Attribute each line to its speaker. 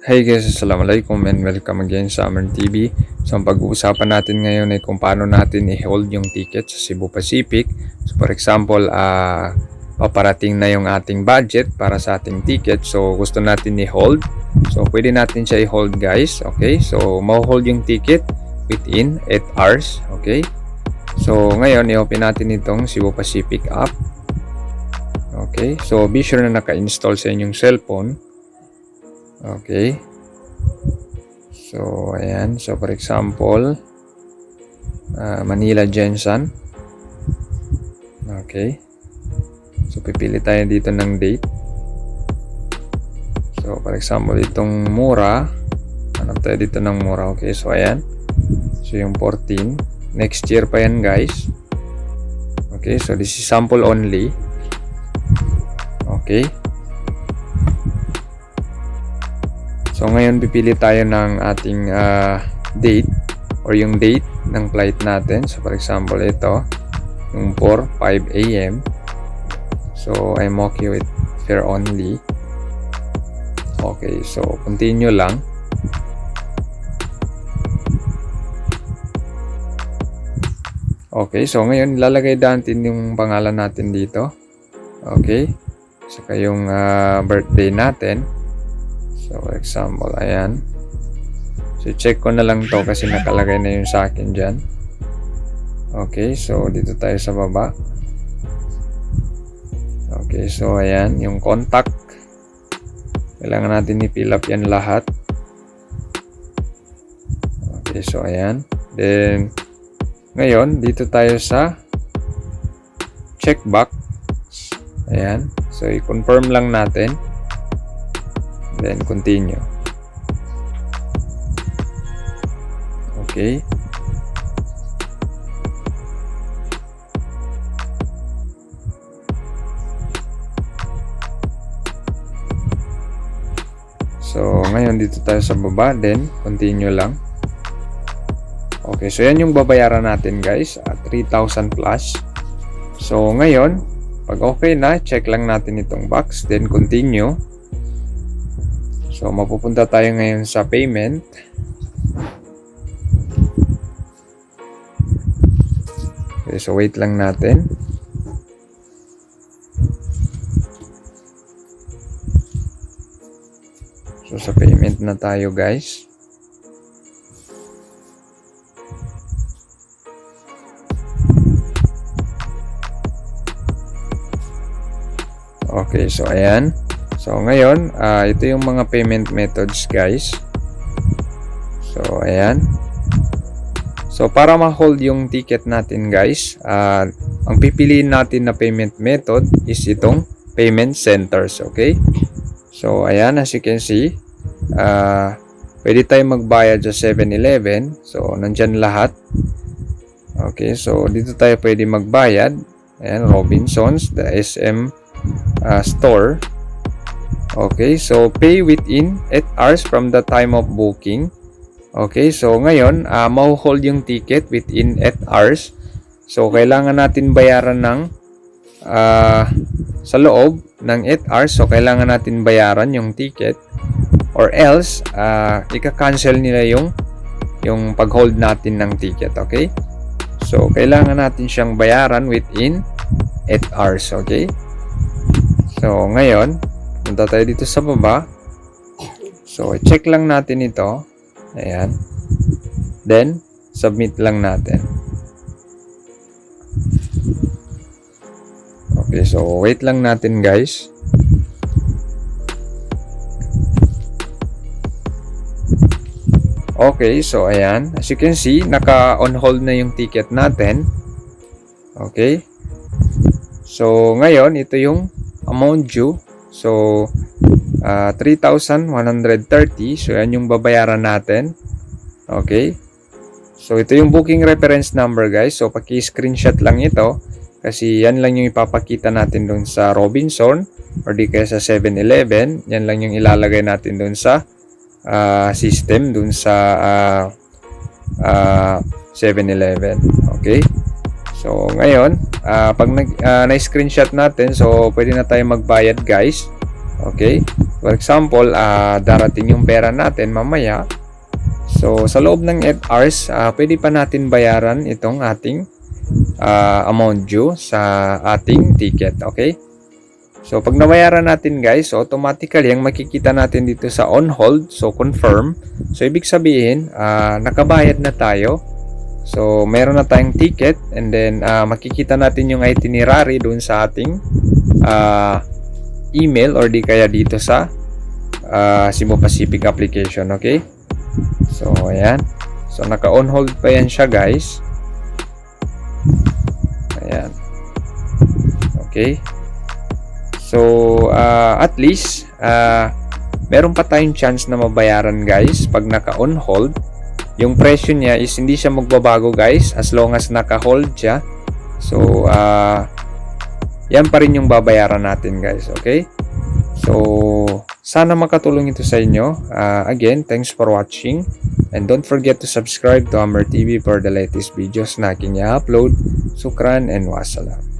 Speaker 1: Hey guys, assalamualaikum and welcome again sa Amern TV. So ang pag-uusapan natin ngayon ay kung paano natin i-hold yung ticket sa Cebu Pacific. So for example, paparating na yung ating budget para sa ating ticket. So gusto natin i-hold. So pwede natin siya i-hold guys. Okay, so ma-hold yung ticket within 8 hours. Okay, so ngayon i-open natin itong Cebu Pacific app. Okay, so be sure na naka-install sa inyong cellphone. Okay. So, ayan. So, for example, Manila Gensan. Okay. So, pipili tayo dito ng date. So, for example, itong mura. Hanap tayo dito ng mura. Okay. So, ayan. So, yung 14. Next year pa yan, guys. Okay. So, this is sample only. Okay. So ngayon pipili tayo ng ating date or yung date ng flight natin. So for example ito yung 5 AM. So I'm okay with fare only. Okay, so continue lang. Okay, so ngayon lalagay natin yung pangalan natin dito. Okay, saka yung birthday natin. So, for example, ayan. So, check ko na lang to kasi nakalagay na yun sa akin dyan. Okay, so dito tayo sa baba. Okay, so ayan, yung contact. Kailangan natin i-fill up yan lahat. Okay, so ayan. Then, ngayon, dito tayo sa checkbox. Ayan. So, i-confirm lang natin. Then continue. Okay. So ngayon dito tayo sa baba, then continue lang. Okay, so yan yung babayaran natin guys at 3,000 plus. So ngayon, pag okay na, check lang natin itong box, then continue. So, mapupunta tayo ngayon sa payment. Okay, so wait lang natin. So, sa payment na tayo guys. Okay, so ayan. So ngayon, ito yung mga payment methods guys. So ayan. So para ma-hold yung ticket natin guys, ang pipiliin natin na payment method is itong payment centers. Okay. So ayan, as you can see, pwede tayo magbayad sa 7-Eleven. So nandyan lahat. Okay, so dito tayo pwede magbayad. Ayan, Robinsons, the SM store. Okay, so pay within 8 hours from the time of booking. Okay, so ngayon, ma-hold yung ticket within 8 hours. So, kailangan natin bayaran ng sa loob ng 8 hours. So, kailangan natin bayaran yung ticket. Or else, ika-cancel nila yung pag-hold natin ng ticket. Okay? So, kailangan natin siyang bayaran within 8 hours. Okay? So, ngayon, punta tayo dito sa baba. So, check lang natin ito. Ayan. Then, submit lang natin. Okay, so wait lang natin guys. Okay, so ayan. As you can see, naka-on hold na yung ticket natin. Okay. So, ngayon, ito yung amount due. So, 3,130. So, yan yung babayaran natin. Okay. So, ito yung booking reference number, guys. So, paki-screenshot lang ito. Kasi yan lang yung ipapakita natin dun sa Robinson or di kaya sa 7-Eleven. Yan lang yung ilalagay natin dun sa system, dun sa 7-Eleven. Okay. So, ngayon, pag na-screenshot natin, so, pwede na tayo magbayad, guys. Okay. For example, darating yung pera natin mamaya. So, sa loob ng 8 hours, pwede pa natin bayaran itong ating amount due sa ating ticket. Okay? So, pag nabayaran natin guys, so automatically, ang makikita natin dito sa on hold, so confirm. So, ibig sabihin, nakabayad na tayo. So, meron na tayong ticket and then makikita natin yung itinerary dun sa ating email or di kaya dito sa Cebu Pacific application. Okay? So, ayan. So, naka-on hold pa yan siya guys. Ayan. Okay. So, at least, meron pa tayong chance na mabayaran guys pag naka-on hold. Yung presyo niya is hindi siya magbabago guys as long as naka-hold siya. So, yan pa rin yung babayaran natin guys. Okay? So, sana makatulong ito sa inyo. Again, thanks for watching. And don't forget to subscribe to Amber TV for the latest videos na aking i-upload. Sukran and wassalam.